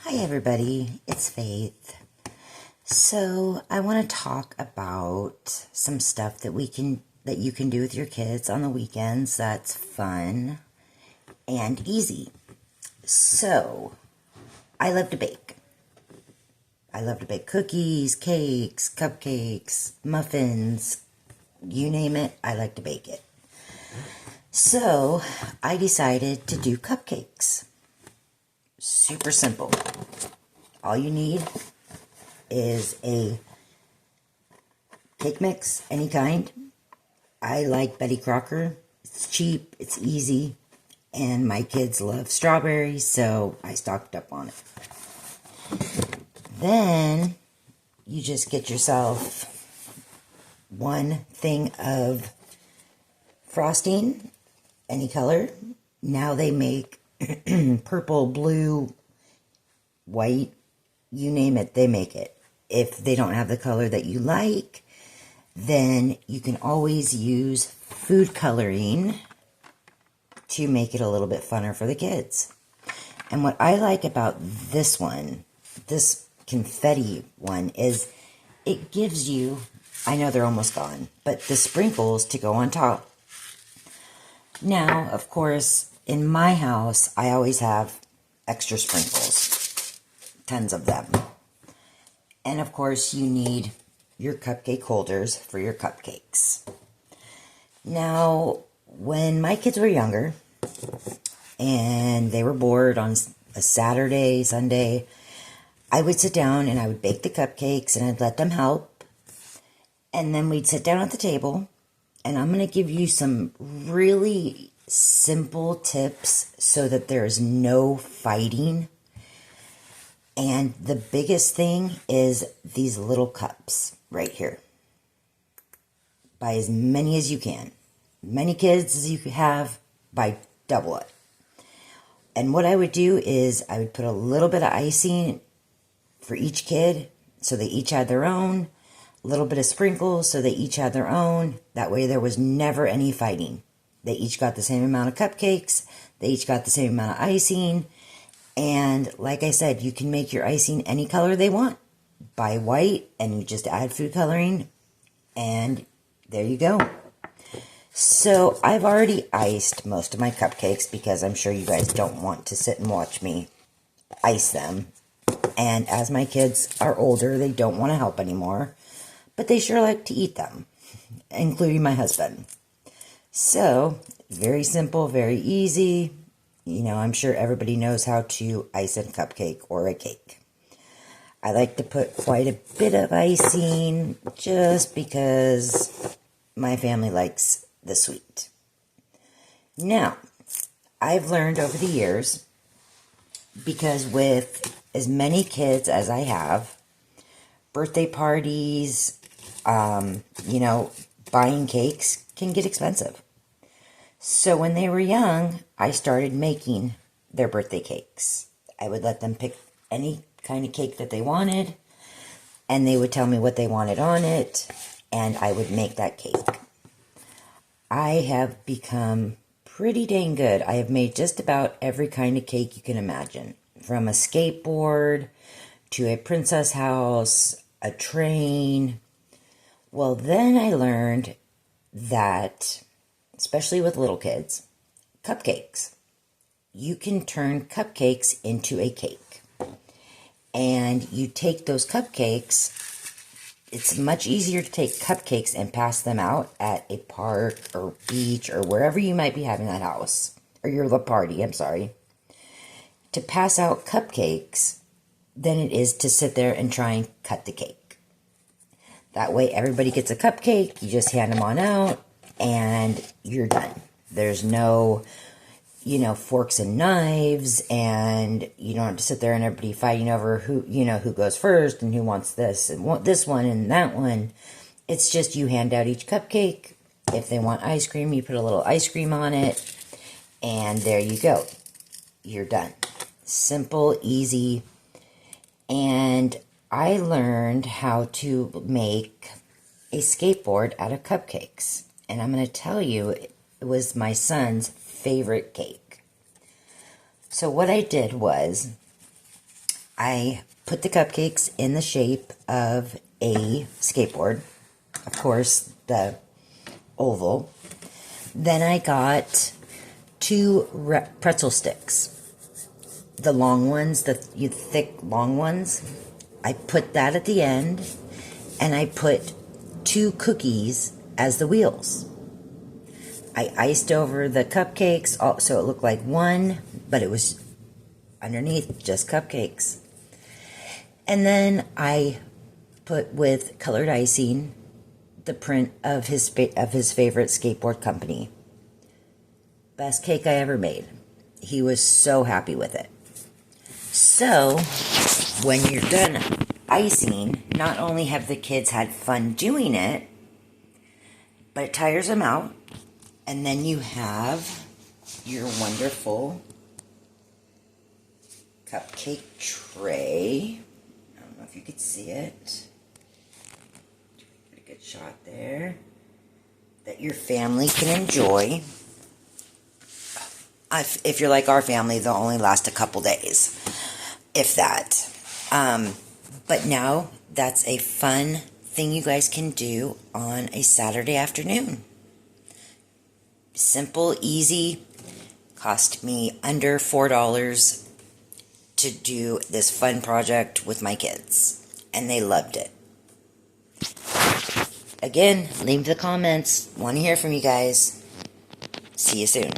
Hi everybody, it's Faith. So I want to talk about some stuff that you can do with your kids on the weekends that's fun and easy. So I love to bake. I love to bake cookies, cakes, cupcakes, muffins, you name it, I like to bake it. So I decided to do cupcakes. Super simple. All you need is a cake mix, any kind. I like Betty Crocker. It's cheap, it's easy, and my kids love strawberries, so I stocked up on it. Then you just get yourself one thing of frosting, any color. Now they make purple, blue, white, you name it, they make it. If they don't have the color that you like, then you can always use food coloring to make it a little bit funner for the kids. And what I like about this one, this confetti one, is it gives you, I know they're almost gone, but the sprinkles to go on top. Now, of course, in my house, I always have extra sprinkles, tons of them. And of course, you need your cupcake holders for your cupcakes. Now, when my kids were younger and they were bored on a Saturday, Sunday, I would sit down and I would bake the cupcakes and I'd let them help. And then we'd sit down at the table, and I'm going to give you some really simple tips so that there's no fighting. And the biggest thing is these little cups right here. Buy as many as you can. Many kids as you have, buy double it. And what I would do is I would put a little bit of icing for each kid so they each had their own. A little bit of sprinkles so they each had their own. That way there was never any fighting. They each got the same amount of cupcakes. They each got the same amount of icing. And like I said, you can make your icing any color they want. Buy white and you just add food coloring. And there you go. So I've already iced most of my cupcakes because I'm sure you guys don't want to sit and watch me ice them. And as my kids are older, they don't want to help anymore. But they sure like to eat them, including my husband. So, very simple, very easy. You know, I'm sure everybody knows how to ice a cupcake or a cake. I like to put quite a bit of icing just because my family likes the sweet. Now, I've learned over the years, because with as many kids as I have, birthday parties, buying cakes can get expensive. So when they were young, I started making their birthday cakes. I would let them pick any kind of cake that they wanted, and they would tell me what they wanted on it, and I would make that cake. I have become pretty dang good. I have made just about every kind of cake you can imagine, from a skateboard to a princess house, a train. Well, then I learned that, especially with little kids, cupcakes. You can turn cupcakes into a cake. And you take those cupcakes, it's much easier to take cupcakes and pass them out at a park or beach or wherever you might be having that house, or your party, I'm sorry. To pass out cupcakes than it is to sit there and try and cut the cake. That way everybody gets a cupcake, you just hand them on out, and you're done. There's no, forks and knives, and you don't have to sit there and everybody fighting over who goes first and who wants this and this one and that one. It's just you hand out each cupcake. If they want ice cream, you put a little ice cream on it, and there you go. You're done. Simple, easy, and I learned how to make a skateboard out of cupcakes. And I'm going to tell you, it was my son's favorite cake. So what I did was, I put the cupcakes in the shape of a skateboard. Of course, the oval. Then I got 2 pretzel sticks. The long ones, the thick long ones. I put that at the end, and I put 2 cookies as the wheels. I iced over the cupcakes so it looked like one, but it was underneath just cupcakes. And then I put with colored icing the print of his favorite skateboard company. Best cake I ever made. He was so happy with it. So, when you're done icing, not only have the kids had fun doing it, but it tires them out. And then you have your wonderful cupcake tray. I don't know if you could see it. Pretty good shot there. That your family can enjoy. If you're like our family, they'll only last a couple days, if that. But now, that's a fun thing you guys can do on a Saturday afternoon. Simple, easy, cost me under $4 to do this fun project with my kids, and they loved it. Again, leave the comments. Want to hear from you guys. See you soon.